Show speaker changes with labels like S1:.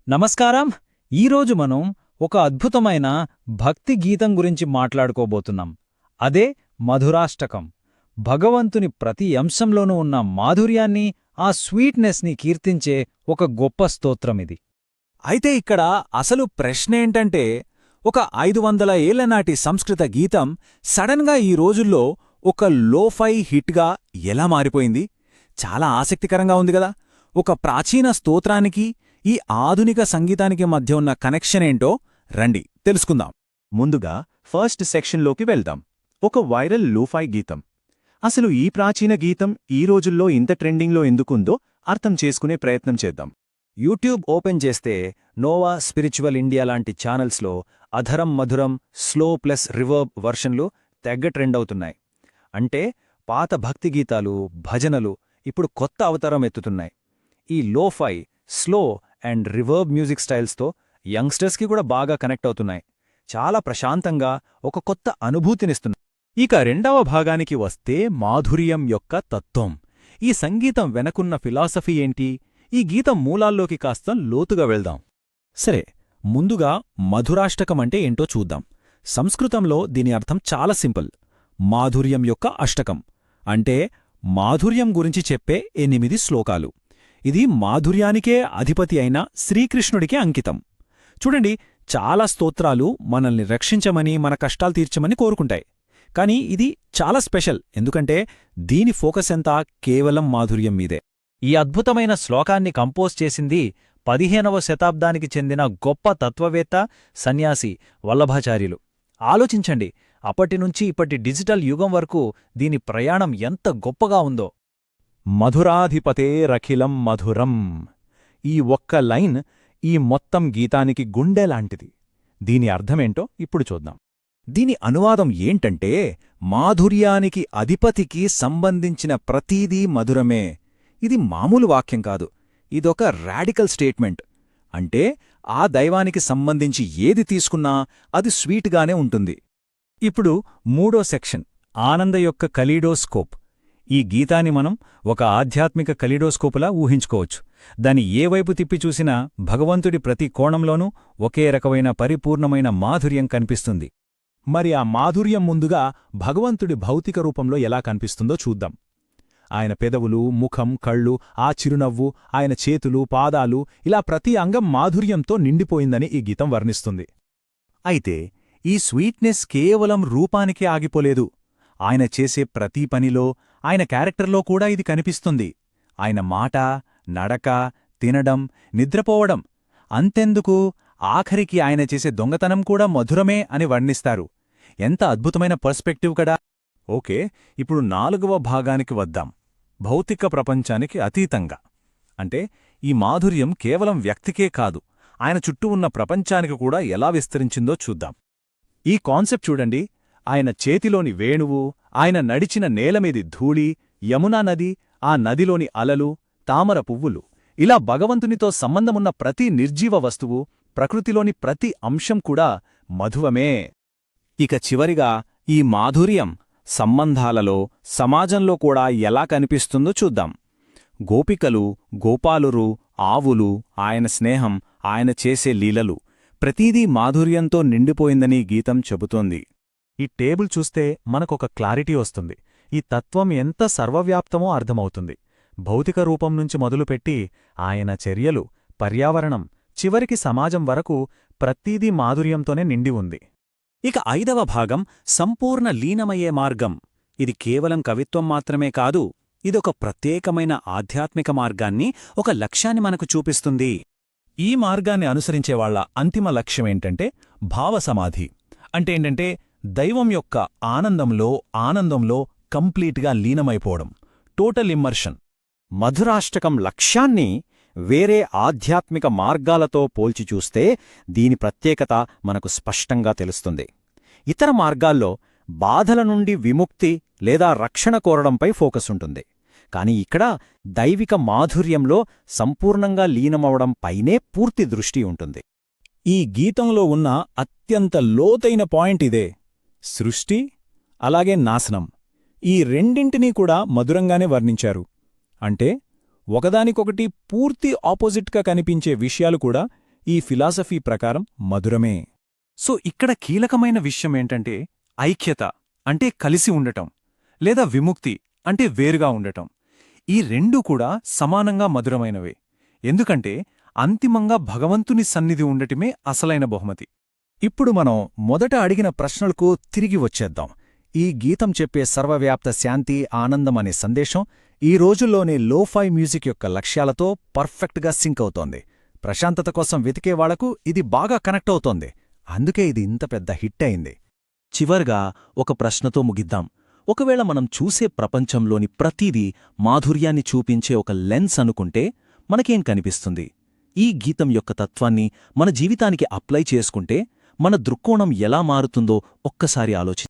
S1: నమస్కారం. ఈరోజు మనం ఒక అద్భుతమైన భక్తి గీతం గురించి మాట్లాడుకోబోతున్నాం. అదే మధురాష్టకం. భగవంతుని ప్రతి అంశంలోనూ ఉన్న మాధుర్యాన్ని, ఆ స్వీట్నెస్ని కీర్తించే ఒక గొప్ప స్తోత్రమిది.
S2: అయితే ఇక్కడ అసలు ప్రశ్నేంటంటే, ఒక 500 ఏళ్ల నాటి సంస్కృత గీతం సడన్గా ఈ రోజుల్లో ఒక లోఫై హిట్గా ఎలా మారిపోయింది? చాలా ఆసక్తికరంగా ఉంది గదా. ఒక ప్రాచీన స్తోత్రానికి ఈ ఆధునిక సంగీతానికి మధ్య ఉన్న కనెక్షనేంటో రండి తెలుసుకుందాం.
S3: ముందుగా ఫస్ట్ సెక్షన్లోకి వెళ్దాం. ఒక వైరల్ లోఫై గీతం. అసలు ఈ ప్రాచీన గీతం ఈ రోజుల్లో ఇంత ట్రెండింగ్లో ఎందుకుందో అర్థం చేసుకునే ప్రయత్నం చేద్దాం.
S1: యూట్యూబ్ ఓపెన్ చేస్తే నోవా స్పిరిచువల్ ఇండియా లాంటి ఛానల్స్లో అధరం మధురం, స్లో ప్లస్ రివర్బ్ వర్షన్లు తెగ ట్రెండ్ అవుతున్నాయి. అంటే పాత భక్తి గీతాలు, భజనలు ఇప్పుడు కొత్త అవతారం ఎత్తుతున్నాయి. ఈ లోఫై, స్లో అండ్ రివర్బ్ మ్యూజిక్ స్టైల్స్తో యంగ్స్టర్స్కి కూడా బాగా కనెక్ట్ అవుతున్నాయి. చాలా ప్రశాంతంగా ఒక కొత్త అనుభూతినిస్తున్నాయి.
S2: ఇక రెండవ భాగానికి వస్తే మాధుర్యం యొక్క తత్వం. ఈ సంగీతం వెనకున్న ఫిలాసఫీ ఏంటి? ఈ గీతం మూలాల్లోకి కాస్త లోతుగా వెళ్దాం. సరే, ముందుగా మధురాష్టకమంటే ఏంటో చూద్దాం. సంస్కృతంలో దీని అర్థం చాలా సింపుల్. మాధుర్యం యొక్క అష్టకం అంటే మాధుర్యం గురించి చెప్పే 8 శ్లోకాలు. ఇది మాధుర్యానికే అధిపతి అయిన శ్రీకృష్ణుడికి అంకితం. చూడండి, చాలా స్తోత్రాలు మనల్ని రక్షించమని, మన కష్టాలు తీర్చమని కోరుకుంటాయి. కాని ఇది చాలా స్పెషల్, ఎందుకంటే దీని ఫోకస్ అంతా కేవలం మాధుర్యం మీదే.
S1: ఈ అద్భుతమైన శ్లోకాన్ని కంపోజ్ చేసింది 15వ శతాబ్దానికి చెందిన గొప్ప తత్వవేత్త, సన్యాసి వల్లభాచార్యులు. ఆలోచించండి, అప్పటినుంచి ఇప్పటి డిజిటల్ యుగం వరకు దీని ప్రయాణం ఎంత గొప్పగా ఉందో.
S2: మధురాధిపతేరఖిలం మధురం. ఈ ఒక్క లైన్ ఈ మొత్తం గీతానికి గుండెలాంటిది. దీని అర్థమేంటో ఇప్పుడు చూద్దాం. దీని అనువాదం ఏంటంటే, మాధుర్యానికి అధిపతికి సంబంధించిన ప్రతీదీ మధురమే. ఇది మామూలు వాక్యం కాదు, ఇదొక రాడికల్ స్టేట్మెంట్. అంటే ఆ దైవానికి సంబంధించి ఏది తీసుకున్నా అది స్వీట్గానే ఉంటుంది. ఇప్పుడు మూడో సెక్షన్, ఆనంద యొక్క కలీడోస్కోప్. ఈ గీతాన్ని మనం ఒక ఆధ్యాత్మిక కలీడోస్కోపులా ఊహించుకోవచ్చు. దాని ఏ వైపు తిప్పి చూసినా భగవంతుడి ప్రతి కోణంలోనూ ఒకే రకమైన పరిపూర్ణమైన మాధుర్యం కనిపిస్తుంది. మరి ఆ మాధుర్యం ముందుగా భగవంతుడి భౌతిక రూపంలో ఎలా కనిపిస్తుందో చూద్దాం. ఆయన పెదవులు, ముఖం, కళ్ళు, ఆ చిరునవ్వు, ఆయన చేతులు, పాదాలు, ఇలా ప్రతి అంగం మాధుర్యంతో నిండిపోయిందని ఈ గీతం వర్ణిస్తుంది. అయితే ఈ స్వీట్నెస్ కేవలం రూపానికే ఆగిపోలేదు. ఆయన చేసే ప్రతి పనిలో, ఆయన క్యారెక్టర్లో కూడా ఇది కనిపిస్తుంది. ఆయన మాట, నడక, తినడం, నిద్రపోవడం, అంతెందుకు ఆఖరికి ఆయన చేసే దొంగతనం కూడా మధురమే అని వర్ణిస్తారు. ఎంత అద్భుతమైన పర్స్పెక్టివ్ కదా. ఓకే, ఇప్పుడు 4వ భాగానికి వద్దాం. భౌతిక ప్రపంచానికి అతీతంగా. అంటే ఈ మాధుర్యం కేవలం వ్యక్తికే కాదు, ఆయన చుట్టూ ఉన్న ప్రపంచానికి కూడా ఎలా విస్తరించిందో చూద్దాం. ఈ కాన్సెప్ట్ చూడండి. ఆయన చేతిలోని వేణువు, ఆయన నడిచిన నేలమీది ధూళి, యమునా నది, ఆ నదిలోని అలలు, తామర పువ్వులు, ఇలా భగవంతునితో సంబంధమున్న ప్రతి నిర్జీవ వస్తువు, ప్రకృతిలోని ప్రతి అంశం కూడా మధువమే. ఇక చివరిగా ఈ మాధుర్యం సంబంధాలలో, సమాజంలో కూడా ఎలా కనిపిస్తుందో చూద్దాం. గోపికలు, గోపాలురు, ఆవులు, ఆయన స్నేహం, ఆయన చేసే లీలలు, ప్రతీదీ మాధుర్యంతో నిండిపోయిందని గీతం చెబుతోంది. ఈ టేబుల్ చూస్తే మనకొక క్లారిటీ వస్తుంది. ఈ తత్వం ఎంత సర్వవ్యాప్తమో అర్థమవుతుంది. భౌతిక రూపం నుంచి మొదలుపెట్టి ఆయన చర్యలు, పర్యావరణం, చివరికి సమాజం వరకు ప్రతీదీ మాధుర్యంతోనే నిండి ఉంది. ఇక 5వ భాగం సంపూర్ణ లీనమయ్యే మార్గం. ఇది కేవలం కవిత్వం మాత్రమే కాదు, ఇదొక ప్రత్యేకమైన ఆధ్యాత్మిక మార్గాన్ని, ఒక లక్ష్యాన్ని మనకు చూపిస్తుంది. ఈ మార్గాన్ని అనుసరించేవాళ్ల అంతిమ లక్ష్యమేంటంటే భావసమాధి. అంటే ఏంటంటే దైవం యొక్క ఆనందంలో కంప్లీట్గా లీనమైపోవడం, టోటల్ ఇమ్మర్షన్.
S4: మధురాష్టకం లక్ష్యాన్ని వేరే ఆధ్యాత్మిక మార్గాలతో పోల్చి చూస్తే దీని ప్రత్యేకత మనకు స్పష్టంగా తెలుస్తుంది. ఇతర మార్గాల్లో బాధల నుండి విముక్తి లేదా రక్షణ కోరడంపై ఫోకస్ ఉంటుంది. కాని ఇక్కడ దైవిక మాధుర్యంలో సంపూర్ణంగా లీనమవడం పైనే పూర్తి దృష్టి ఉంటుంది.
S2: ఈ గీతంలో ఉన్న అత్యంత లోతైన పాయింట్ ఇదే. సృష్టి, అలాగే నాశనం, ఈ రెండింటినీ కూడా మధురంగానే వర్ణించారు. అంటే ఒకదానికొకటి పూర్తి ఆపోజిట్గా కనిపించే విషయాలు కూడా ఈ ఫిలాసఫీ ప్రకారం మధురమే.
S3: సో ఇక్కడ కీలకమైన విషయం ఏంటంటే ఐక్యత అంటే కలిసి ఉండటం, లేదా విముక్తి అంటే వేరుగా ఉండటం. ఈ రెండూ కూడా సమానంగా మధురమైనవే. ఎందుకంటే అంతిమంగా భగవంతుని సన్నిధి ఉండటమే అసలైన బహుమతి.
S2: ఇప్పుడు మనం మొదట అడిగిన ప్రశ్నలకు తిరిగి వచ్చేద్దాం. ఈ గీతం చెప్పే సర్వవ్యాప్త శాంతి, ఆనందం అనే సందేశం ఈ రోజుల్లోని లోఫై మ్యూజిక్ యొక్క లక్ష్యాలతో పర్ఫెక్ట్గా సింక్ అవుతోంది. ప్రశాంతత కోసం వెతికేవాళ్లకు ఇది బాగా కనెక్ట్ అవుతోంది. అందుకే ఇది ఇంత పెద్ద హిట్ అయింది.
S5: చివర్గా ఒక ప్రశ్నతో ముగిద్దాం. ఒకవేళ మనం చూసే ప్రపంచంలోని ప్రతిదీ మాధుర్యాన్ని చూపించే ఒక లెన్స్ అనుకుంటే మనకేం కనిపిస్తుంది? ఈ గీతం యొక్క తత్వాన్ని మన జీవితానికి అప్లై చేసుకుంటే మన దృక్కోణం ఎలా మారుతుందో ఒక్కసారి ఆలోచి